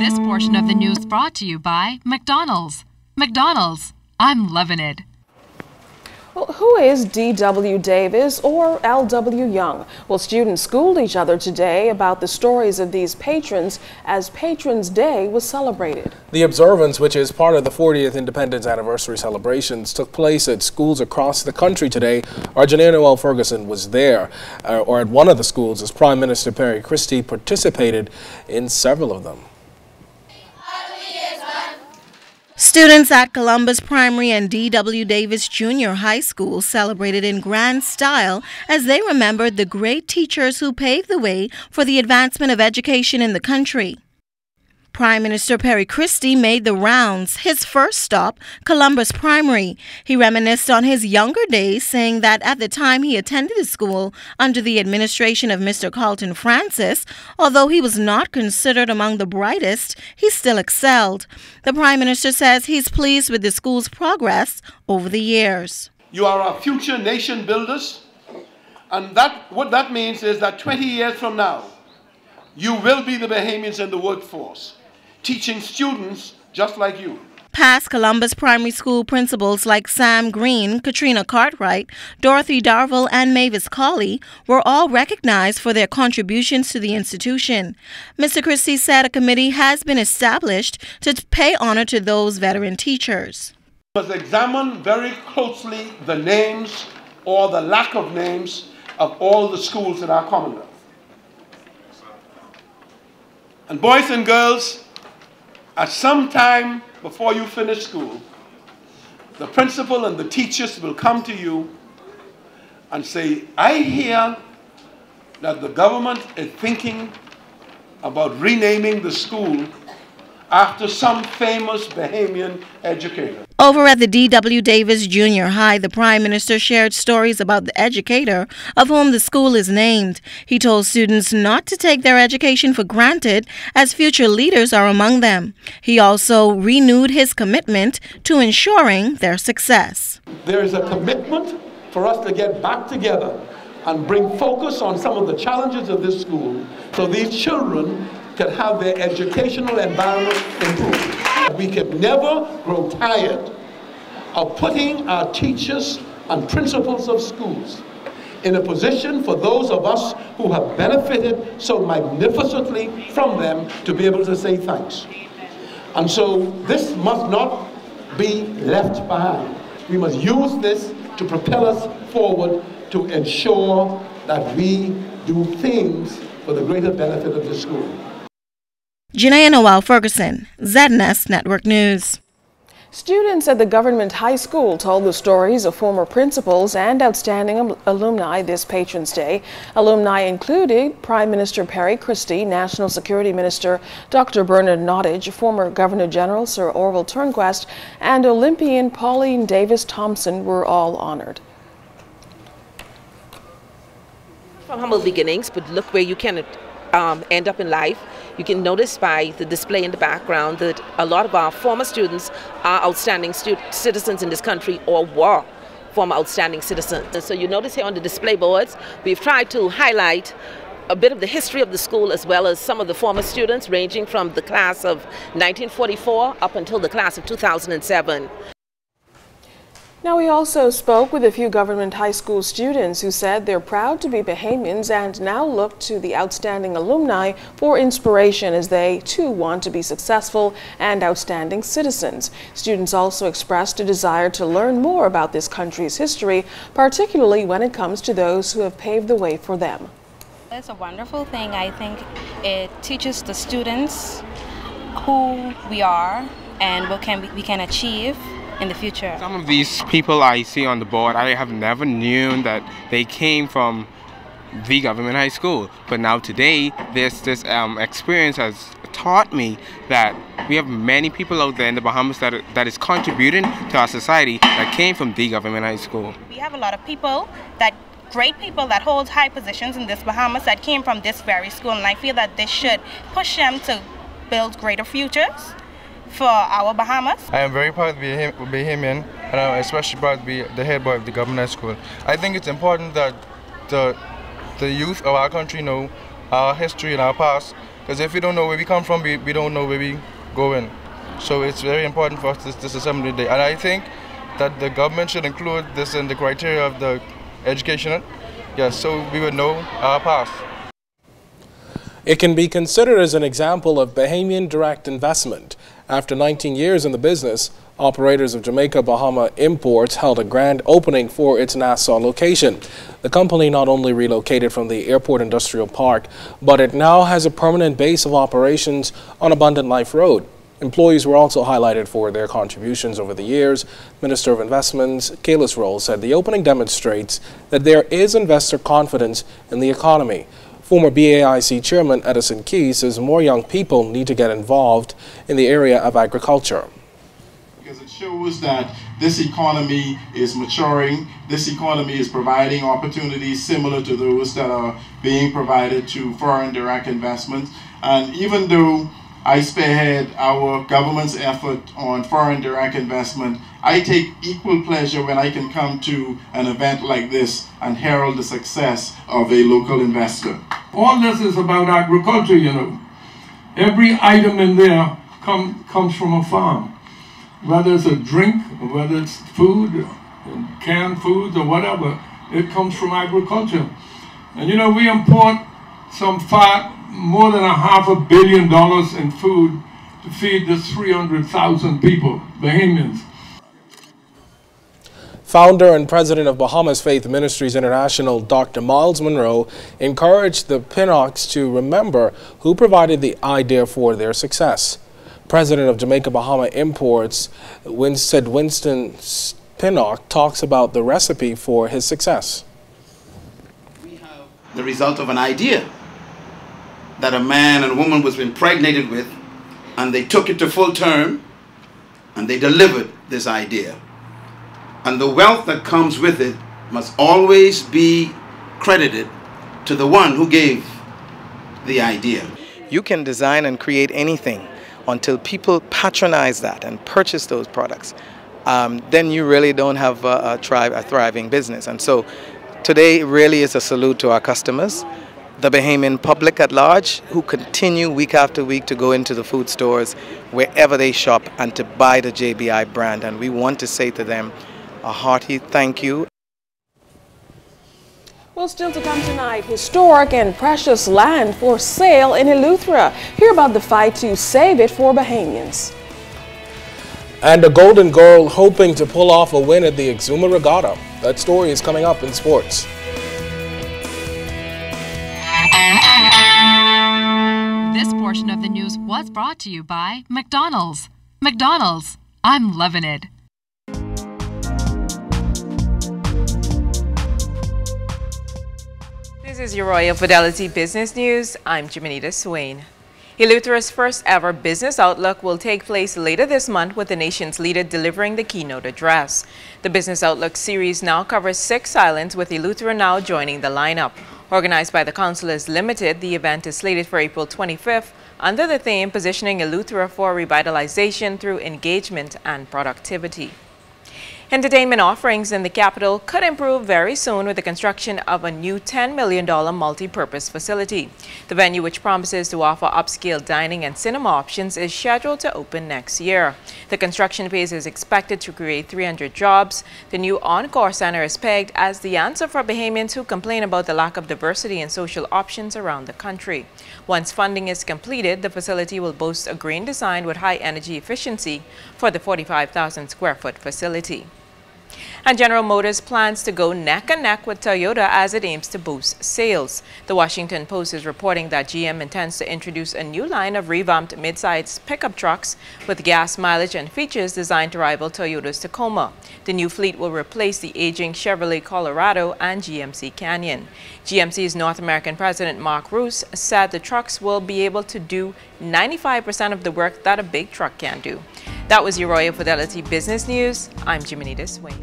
This portion of the news brought to you by McDonald's. McDonald's, I'm loving it. Well, who is D.W. Davis or L.W. Young? Well, students schooled each other today about the stories of these patrons as Patrons Day was celebrated. The observance, which is part of the 40th Independence Anniversary celebrations, took place at schools across the country today. Our Janelle Noel Ferguson was there, or at one of the schools, as Prime Minister Perry Christie participated in several of them. Students at Columbus Primary and D.W. Davis Junior High School celebrated in grand style as they remembered the great teachers who paved the way for the advancement of education in the country. Prime Minister Perry Christie made the rounds, his first stop, Columbus Primary. He reminisced on his younger days, saying that at the time he attended the school under the administration of Mr. Carlton Francis, although he was not considered among the brightest, he still excelled. The Prime Minister says he's pleased with the school's progress over the years. You are our future nation builders, and what that means is that 20 years from now, you will be the Bahamians in the workforce, teaching students just like you. Past Columbus Primary School principals like Sam Green, Katrina Cartwright, Dorothy Darville, and Mavis Colley were all recognized for their contributions to the institution. Mr. Christie said a committee has been established to pay honor to those veteran teachers. We must examine very closely the names or the lack of names of all the schools in our Commonwealth. And boys and girls, at some time before you finish school, the principal and the teachers will come to you and say, I hear that the government is thinking about renaming the school after some famous Bahamian educator. Over at the D.W. Davis Junior High, the Prime Minister shared stories about the educator of whom the school is named. He told students not to take their education for granted, as future leaders are among them. He also renewed his commitment to ensuring their success. There is a commitment for us to get back together and bring focus on some of the challenges of this school so these children can have their educational environment improved. We can never grow tired of putting our teachers and principals of schools in a position for those of us who have benefited so magnificently from them to be able to say thanks. And so this must not be left behind. We must use this to propel us forward to ensure that we do things for the greater benefit of the school. Janelle Noel Ferguson, ZNS Network News. Students at the government high school told the stories of former principals and outstanding alumni this Patrons Day. Alumni included Prime Minister Perry Christie, National Security Minister Dr. Bernard Nottage, former Governor General Sir Orville Turnquest, and Olympian Pauline Davis Thompson were all honored. From humble beginnings, but look where you can end up in life. You can notice by the display in the background that a lot of our former students are outstanding citizens in this country, or were former outstanding citizens. And so you notice here on the display boards, we've tried to highlight a bit of the history of the school as well as some of the former students, ranging from the class of 1944 up until the class of 2007. Now, we also spoke with a few government high school students who said they're proud to be Bahamians and now look to the outstanding alumni for inspiration as they too want to be successful and outstanding citizens. Students also expressed a desire to learn more about this country's history, particularly when it comes to those who have paved the way for them. It's a wonderful thing. I think it teaches the students who we are and what we can achieve in the future. Some of these people I see on the board, I have never known that they came from the government high school. But now today, this experience has taught me that we have many people out there in the Bahamas that is contributing to our society that came from the government high school. We have a lot of people great people that hold high positions in this Bahamas that came from this very school, and I feel that this should push them to build greater futures for our Bahamas. I am very proud to be Bahamian, and I'm especially proud to be the head boy of the government school. I think it's important that the youth of our country know our history and our past, Because if we don't know where we come from, we don't know where we going. So it's very important for us this Assembly Day. And I think that the government should include this in the criteria of the educational, yes, so we would know our path. It can be considered as an example of Bahamian direct investment. After 19 years in the business, operators of Jamaica Bahama Imports held a grand opening for its Nassau location. The company not only relocated from the Airport Industrial Park, but it now has a permanent base of operations on Abundant Life Road. Employees were also highlighted for their contributions over the years. Minister of Investments, Kaylis Roll, said the opening demonstrates that there is investor confidence in the economy. Former BAIC Chairman Edison Key says more young people need to get involved in the area of agriculture. Because it shows that this economy is maturing, this economy is providing opportunities similar to those that are being provided to foreign direct investments. And even though I spearhead our government's effort on foreign direct investment, I take equal pleasure when I can come to an event like this and herald the success of a local investor. All this is about agriculture, you know. Every item in there comes from a farm. Whether it's a drink, or whether it's food, canned foods or whatever, it comes from agriculture. And you know, we import more than $500 million in food to feed the 300,000 people, Bahamians. Founder and president of Bahamas Faith Ministries International, Dr. Miles Monroe, encouraged the Pinnocks to remember who provided the idea for their success. President of Jamaica Bahama Imports, Winston Pinnock, talks about the recipe for his success. We have the result of an idea that a man and a woman was impregnated with, and they took it to full term, and they delivered this idea. And the wealth that comes with it must always be credited to the one who gave the idea. You can design and create anything until people patronize that and purchase those products. Then you really don't have a thriving business. And so today really is a salute to our customers, the Bahamian public at large, who continue week after week to go into the food stores wherever they shop and to buy the JBI brand. And we want to say to them a hearty thank you. Well, still to come tonight, historic and precious land for sale in Eleuthera. Hear about the fight to save it for Bahamians. And a golden girl hoping to pull off a win at the Exuma Regatta. That story is coming up in sports. This portion of the news was brought to you by McDonald's. McDonald's, I'm loving it. This is your Royal Fidelity Business News. I'm Jimenita Swain. Eleuthera's first ever Business Outlook will take place later this month with the nation's leader delivering the keynote address. The Business Outlook series now covers 6 islands, with Eleuthera now joining the lineup. Organized by the Councilors Limited, the event is slated for April 25th under the theme Positioning Eleuthera for Revitalization Through Engagement and Productivity. Entertainment offerings in the capital could improve very soon with the construction of a new $10 million multi-purpose facility. The venue, which promises to offer upscale dining and cinema options, is scheduled to open next year. The construction phase is expected to create 300 jobs. The new Encore Center is pegged as the answer for Bahamians who complain about the lack of diversity in social options around the country. Once funding is completed, the facility will boast a green design with high energy efficiency for the 45,000 square foot facility. And General Motors plans to go neck and neck with Toyota as it aims to boost sales. The Washington Post is reporting that GM intends to introduce a new line of revamped mid-size pickup trucks with gas mileage and features designed to rival Toyota's Tacoma. The new fleet will replace the aging Chevrolet Colorado and GMC Canyon. GMC's North American President Mark Roos said the trucks will be able to do 95% of the work that a big truck can do. That was your Royal Fidelity Business News. I'm Jimenita Swain.